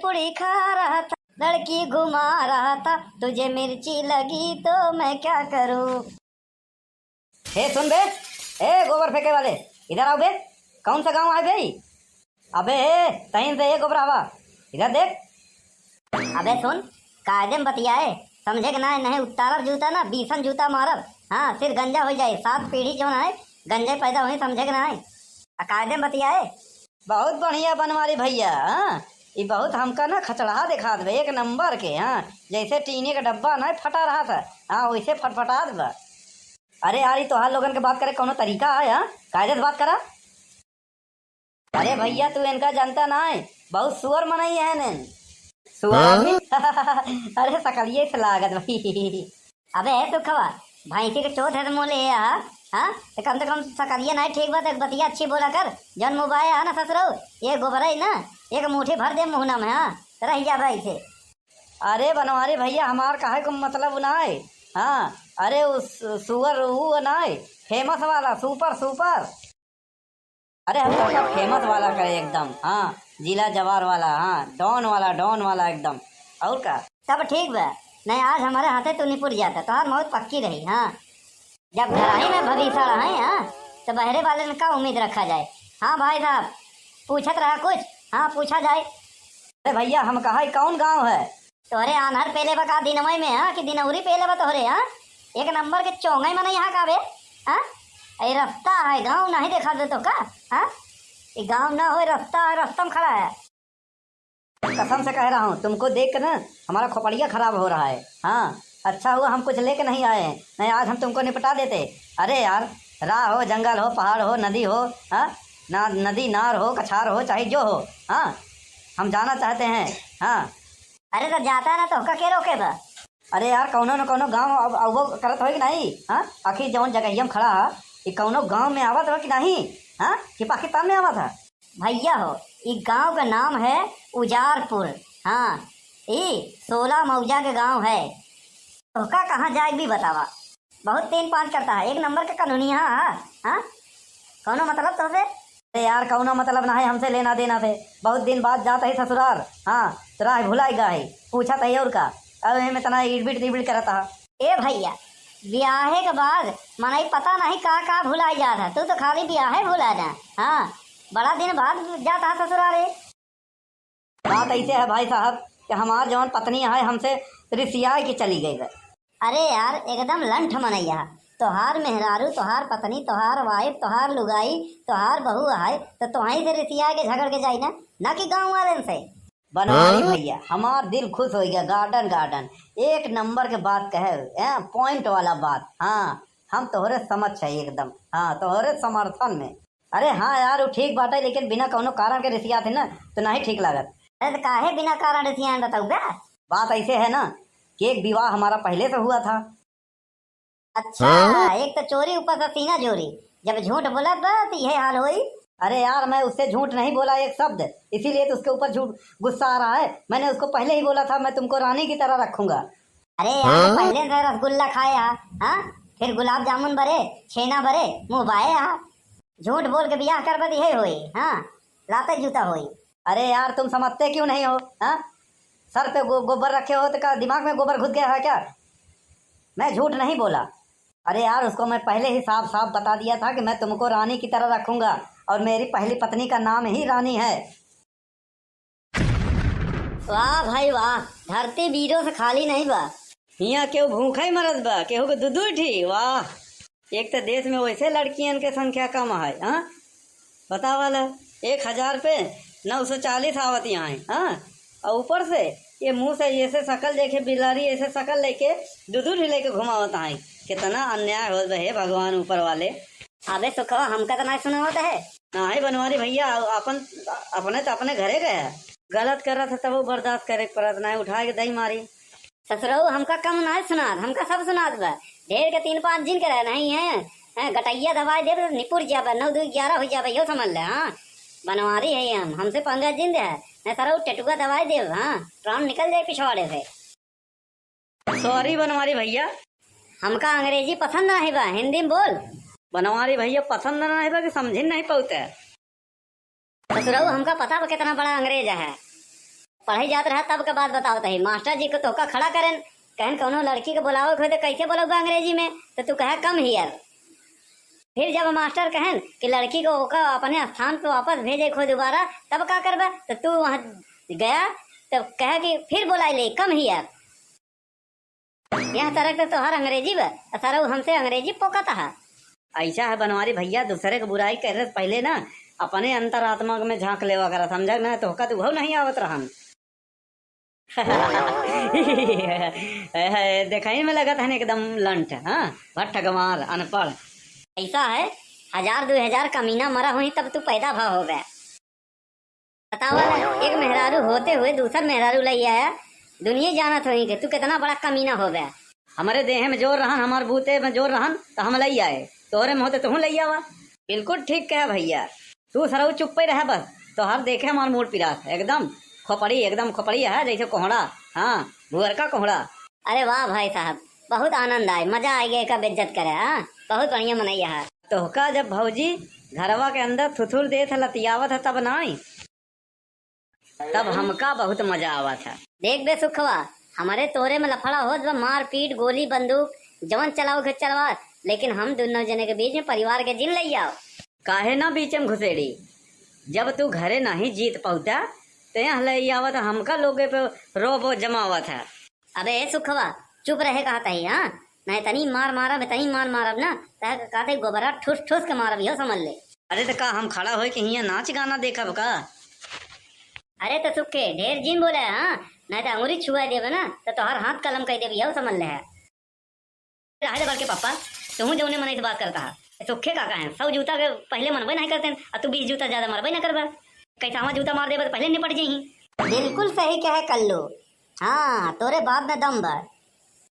पुड़ी खा रहा था, लड़की घुमा रहा था, तुझे मिर्ची लगी तो मैं क्या करूं। हे सुन बे, ए गोबर फेंके वाले, इधर आओ बे। कौन सा गांव है भाई? अबे तहीं से ये गोबर आवा, इधर देख। अबे सुन, कायदे में बतियाए, समझे कि ना? नहीं उतारब जूता ना, बीसन जूता मारब। हाँ, फिर गंजा हो जाए, 7 पीढ़ी जो है गंजे पैदा हुई, समझे कि ना? कायदे में बतियाए। बहुत बढ़िया बनवारी भैया। हाँ, ये बहुत हमका ना खचड़ा दिखा दे एक नंबर के। हाँ, जैसे टीने का डब्बा ना फटा रहा था, हाँ वैसे फटफटा दे। अरे यार, तो हाल लोगन के बात करे कोनो तरीका है? हाँ, कायदे से बात करा। अरे भैया तू इनका जानता ना है, बहुत सुअर मनाई है ने सुअर आदमी। अरे सकलिए से लागत भाई। अबे सुखवा, भैंसी के चोट है तो मोले हाँ हाँ, तो कम से कम सकलिए नहीं ठीक बात, बतिया अच्छी बोला कर। जन मुबाए है ना ससुरो, ये गोबर है ना, एक मुट्ठी भर दे मुहना में। हाँ, रह जा भाई से। अरे बनवारी भैया, हमार काहे को मतलब ना है। हाँ, अरे उस सुअर वो ना है, फेमस वाला, सुपर सुपर। अरे हम तो फेमस वाला करे एकदम। हाँ, जिला जवार वाला। हाँ, डॉन वाला एकदम। और का तब ठीक बा, नहीं आज हमारे हाथे तो निपुट जाता, तो हाथ मौत पक्की रही। हाँ, जब घर ही में भविष्य है हाँ, तो बहरे वाले ने का उम्मीद रखा जाए। हाँ भाई साहब, पूछत रहा कुछ? हाँ पूछा जाए। अरे भैया, हम कहा कौन गांव है? तोहरे आनहर पहले बका दिनमय में हाँ, कि दिनौरी पहले बा तोहरे। हाँ, एक नंबर के चौंगई में यहाँ का बे। हाँ, ये रास्ता है, गांव नहीं देखा दे तो का? हाँ, ये गांव ना हो, रास्ता है, रास्ता में खड़ा है। कसम से कह रहा हूँ, तुमको देख कर ना हमारा खोपड़िया खराब हो रहा है। हाँ, अच्छा हुआ हम कुछ लेके नहीं आए, नहीं आज हम तुमको निपटा देते। अरे यार, राह हो, जंगल हो, पहाड़ हो, नदी हो, हाँ ना, नदी नार हो, कछार हो, चाहे जो हो, हाँ हम जाना चाहते हैं। हाँ, अरे तो जाता है ना तो का के रोके बा? अरे यार, कौनो न कौनो गाँव अवो करत हो कि नहीं? हाँ, आखिर जौन जगह हम खड़ा है, ये कौनो गाँव में आवत हो कि नहीं? हाँ, कि पाकिस्तान में आवा था? भैया हो, ये गांव का नाम है उजारपुर। हाँ, ये 16 मौजा के गांव है। तो का कहाँ जाए भी बतावा, बहुत 3-5 करता है, एक नंबर के कानूनी। हाँ हाँ, कौनो मतलब तो से? अरे यार, कौनो मतलब ना है, हमसे लेना देना थे। बहुत दिन बाद जाता है ससुराल। हाँ, तो राह भुलाएगा है, पूछा था और का। अब हमें तना इड़बिट तिड़बिट करता है। ए भैया, ब्याहे के बाद मनाई पता नहीं का भुलाई जाता, तू तो खाली ब्याहे भुला जा। हाँ, बड़ा दिन बाद जाता है ससुराल। बात ऐसे है भाई साहब कि हमार जवान पत्नी है हमसे रिसिया की चली गई है। अरे यार, एकदम लंठ मनैया, तोहार मेहरारू, तोहार पत्नी, तोहार वाइफ, तोहार लुगाई, तोहार बहू है, तो तुही से रिसिया के झगड़ के जाई ना कि गाँव वाले से। बनवारी भैया, हमार दिल खुश हो गया। गार्डन गार्डन एक नंबर के बात कहे, पॉइंट वाला बात। हाँ, हम तोहरे समझ है एकदम। हाँ, तोहरे समर्थन में। अरे हाँ यार, वो ठीक बात है, लेकिन बिना कोनो कारण के रिसिया थे ना तो नहीं ठीक लागत। अरे तो काहे बिना कारण रिसिया बताऊ बे? बात ऐसे है ना कि एक विवाह हमारा पहले से हुआ था। अच्छा, एक तो चोरी ऊपर से सीना चोरी, जब झूठ बोला तो यही हाल हुई। अरे यार, मैं उससे झूठ नहीं बोला एक शब्द, इसीलिए तो उसके ऊपर झूठ गुस्सा आ रहा है। मैंने उसको पहले ही बोला था मैं तुमको रानी की तरह रखूंगा। अरे यार, पहले से रसगुल्ला खाया हाँ, फिर गुलाब जामुन भरे, छेना भरे, मुँह बाए। हाँ, झूठ बोल के ब्याह कर बदी है हुई। हाँ, लाते जूता हुई। अरे यार, तुम समझते क्यों नहीं हो? हाँ, सर पे गोबर रखे हो तो क्या दिमाग में गोबर घुस गया है क्या? मैं झूठ नहीं बोला। अरे यार, उसको मैं पहले ही साफ साफ बता दिया था कि मैं तुमको रानी की तरह रखूंगा, और मेरी पहली पत्नी का नाम ही रानी है। वाह भाई वाह, धरती वीरों से खाली नहीं बा। यहाँ केहू भूखा ही मरद बा, केहू के दूध उठी। वाह, एक तो देश में वैसे लड़कियन के संख्या कम है। हाँ, बतावाला 1000 पे 940 आवत यहाँ है। हाँ, और ऊपर से ये मुंह से ऐसे शकल देखे बिलारी, ऐसे शकल लेके दूध लेके घुमावता है। कितना अन्याय हो रहे भगवान ऊपर वाले। अबे सुखवा, हमका तो नहीं सुना होता है। नहीं बनवारी भैया, अपने तो अपने घरे गए, गलत कर रहा था तब वो बर्दाश्त करे पड़त, नहीं उठा के दही मारी। ससुराल हमका कम नहीं सुना, हमका सब सुनात बा। ढेर के 3-5 दिन के नहीं है, गटैया दवाई दे तो निपुर जाबे, 9-2-11 हो जाबे, यो समझ ले। हाँ, बनवारी है हमसे 15 दिन दे है, नहीं सर टेटुआ दवाई दे। हाँ, प्राण निकल जाए पिछवाड़े से। सॉरी बनवारी भैया, हमका अंग्रेजी पसंद नहीं बा, हिंदी में बोल। बनवारी भैया, पसंद नहीं बा कि समझ नहीं पाते। ससुराल हमका पता बा कितना बड़ा अंग्रेज है। पढ़ाई जात रहा तब का बात बताओ तही मास्टर जी को तोका खड़ा करें कहन कौनो लड़की के बुलाओ हो तो कैसे बोलोगे अंग्रेजी में तो तू कहे कम हियर। फिर जब मास्टर कहन कि लड़की को ओका अपने स्थान पे वापस भेजे खो दोबारा तब का करबा तो तू वहाँ गया तो कहे कि फिर बुलाई ले कम हियर। यह तरह तो तोहर अंग्रेजी बा सारा हमसे अंग्रेजी पोकता है। ऐसा है बनवारी भैया, दूसरे को बुराई करे से पहले ना अपने अंतरात्मा में झांक लेवा करा, समझा ना? तो का तू नहीं आवत रहन। देखने में लगा था एकदम लंट, हाँ भट्ट गंवार अनपढ़। ऐसा है 1000-2000 कमीना मरा हुई तब तू पैदा भाव हो गया। बताओ एक मेहरारू होते हुए दूसर मेहरारू लई आया, दुनिया जानत हुई कि तू कितना बड़ा कमीना हो गया। हमारे देह में जोर रहन, हमारे बूते में जोर रहन तो हम लई आए, तोहरे में होते तुम लई आवा। बिल्कुल ठीक कहे भैया, तू सरऊ चुप ही रहे बस, तो हर देखे हमार मूड पिरास एकदम खोपड़ी, एकदम खोपड़ी है जैसे कोहड़ा, हाँ भुअर का कोहड़ा। अरे वाह भाई साहब, बहुत आनंद आए, मजा आ गया का बेइज्जत करे, हाँ बहुत बढ़िया मनैया है। तो का जब भौजी घरवा के अंदर थुथुर देत लतियावत है तब नहीं, तब हमका बहुत मजा आवा था। देख बे सुखवा, हमारे तोरे में लफड़ा हो मार पीट गोली बंदूक जवन चलाओ के चलवा, लेकिन हम दोनों जने के बीच में परिवार के जिन लई आओ। काहे ना बीच में घुसेड़ी, जब तू घरे नहीं जीत पहुँचा तो यहाँ लई आवत हमका लोगे पे रोबो जमावत है। अबे सुखवा चुप रहे कहता ही, हाँ नहीं तनी मार मारब तनी मार मारब ना कहते गोबरा ठूस ठूस के मारब, यो समझ ले। अरे तो का हम खड़ा हो के हियाँ नाच गाना देखब का? अरे तो सुखे ढेर जिन बोले, हाँ नहीं तो अंगुरी छुआ देवे ना तो तोहर हाथ कलम कह देवी, यो समझ ले है। बड़ के पापा तुम जौने मन से बात करता है, सुखे का है 100 जूता के पहले मनबे नहीं करते और तू 20 जूता ज्यादा मरबे ना करबा, कैसा हमारा जूता मार देबा तो पहले निपट जाही। बिल्कुल सही कहे कल्लू, हाँ तोरे बाप में दम बा।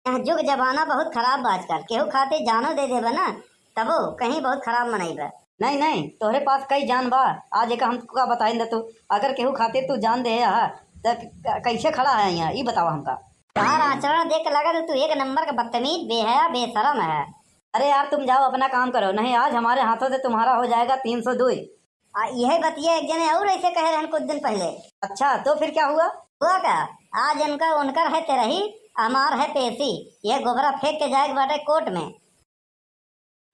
जुग जमाना बहुत खराब बा आजकल, केहू खाते जानो दे देबा ना तबो कहीं बहुत खराब मनाइबा। नहीं नहीं तोहरे पास कई जान बा, आज एक हम का बताइन दे तू, अगर केहू खाते तू जान दे तो कैसे खड़ा है यहाँ ये बताओ हमका। तुम्हारा आचरण देख लगा तो तू एक नंबर का बदतमीज बेहया बेशरम है। अरे यार तुम जाओ अपना काम करो, नहीं आज हमारे हाथों से तुम्हारा हो जाएगा 302। यही बतिया एक जने और ऐसे कहे रहन कुछ दिन पहले। अच्छा तो फिर क्या हुआ? हुआ क्या, आज इनका उनकर है तेरही हमार है पेशी, ये गोबरा फेंक के जाएगा बाटे कोर्ट में।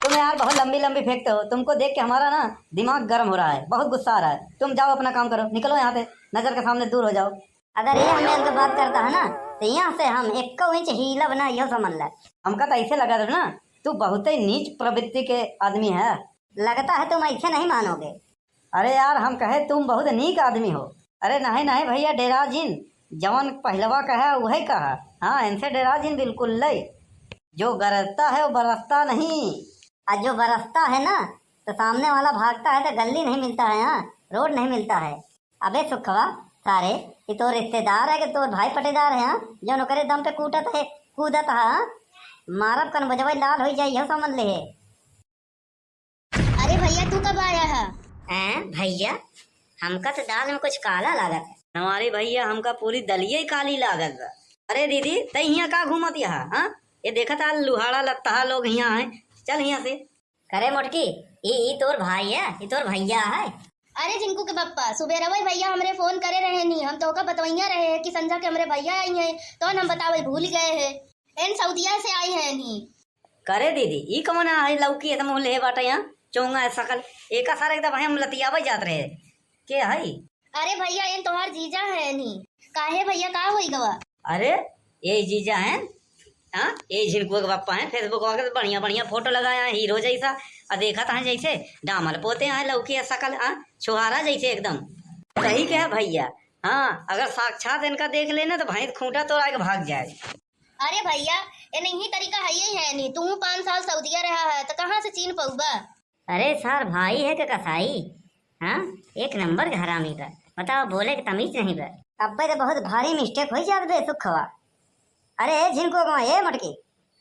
तुम यार बहुत लंबी लंबी फेंकते हो, तुमको देख के हमारा ना दिमाग गर्म हो रहा है, बहुत गुस्सा आ रहा है। तुम जाओ अपना काम करो, निकलो यहाँ से, नजर के सामने दूर हो जाओ। अगर ये हमें अंदर बात करता है ना तो यहाँ से हम 1 इंच हीला बना, यह समझ ले। हमका तो ऐसे लगा था ना तू बहुत ही नीच प्रवृत्ति के आदमी है। लगता है तुम ऐसे नहीं मानोगे। अरे यार हम कहे तुम बहुत नीक आदमी हो। अरे नहीं नहीं भैया डेरा जिन, जवन पहलवा कहा वही कहा, हाँ इनसे डेरा जिन बिल्कुल लई, जो गरजता है वो बरसता नहीं। और जो बरसता है ना तो सामने वाला भागता है तो गली नहीं मिलता है, हाँ रोड नहीं मिलता है। अबे सुखवा सारे ये तो रिश्तेदार है कि तो भाई पटेदार है, हाँ जो नौकरे दम पे कूटत है कूदत है, मारब कन बजवाई लाल हो जाए, यह समझ ले। अरे भैया तू कब आया है? भैया हमका तो दाल में कुछ काला लागत है। हमारे भैया हमका पूरी दलिया ही काली लागत बा। अरे दीदी तई यहाँ का घूमत यहाँ, हाँ ये देखा था लुहाड़ा लत्ता लोग यहाँ है, चल यहाँ से। करे मोटकी ये तोर भाई है, ये तोर भैया है। अरे जिनको के पप्पा सुबह रवै भैया हमरे फोन करे रहे नहीं, हम तो का बतवैया रहे हैं कि संजा के हमरे भैया आई हैं, तो हम बतावे भूल गए हैं, इन सऊदिया से आई है नहीं। करे दीदी ई कौन है लौकी एकदम ले बाटा यहाँ चोंगा है सकल एक सारा एकदम हम लतियावे जात रहे के है। अरे भैया इन तोहार जीजा है नहीं, काहे भैया का होई गवा? अरे ये जीजा है, हाँ ये झिनको के पापा है, फेसबुक वगैरह बढ़िया बढ़िया फोटो लगाया है हीरो जैसा, और देखा था जैसे डामर पोते हैं लौकी है सकल, हाँ छुहारा जैसे एकदम सही क्या है भैया। हाँ अगर साक्षात इनका देख लेना तो भाई खूंटा तो आके भाग जाए। अरे भैया ये नहीं तरीका है ही है नहीं, तू 5 साल सऊदिया रहा है तो कहाँ से चीन पहुँचा? अरे सर भाई है कि कसाई, हाँ एक नंबर का हरामी बा, बताओ बोले कि तमीज नहीं बा। अब तो बहुत भारी मिस्टेक हो जात बे सुखवा। अरे झिनको ये मटकी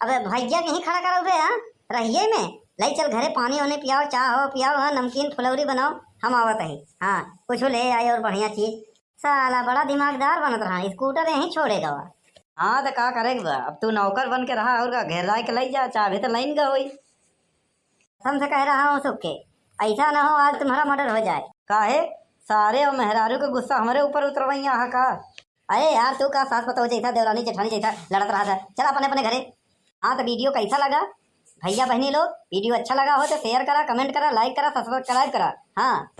अबे भैया कहीं खड़ा करो बे, हाँ रहिए में लाई चल घरे पानी वानी पियाओ, चाह हो पियाओ, हाँ नमकीन फुलौरी बनाओ, हम आवत है, हाँ कुछ ले आए और बढ़िया चीज। साला बड़ा दिमागदार बनत रहा, स्कूटर यहीं छोड़ेगा वह। हाँ तो का करेगा, अब तू नौकर बन के रहा और घेरा के लाई जा, चाहे तो लाइन का होई। तुमसे कह रहा हूँ सुख के ऐसा ना हो आज तुम्हारा मर्डर हो जाए। काहे सारे और मेहरारू का गुस्सा हमारे ऊपर उतरवाइया का? अरे यार तू का सास पतोह जैसा देवरानी जेठानी जैसा लड़त रहा था, चल अपने अपने घरे। हाँ तो वीडियो कैसा लगा भैया बहनी लोग? वीडियो अच्छा लगा हो तो शेयर करा, कमेंट करा, लाइक करा, सब्सक्राइब करा। हाँ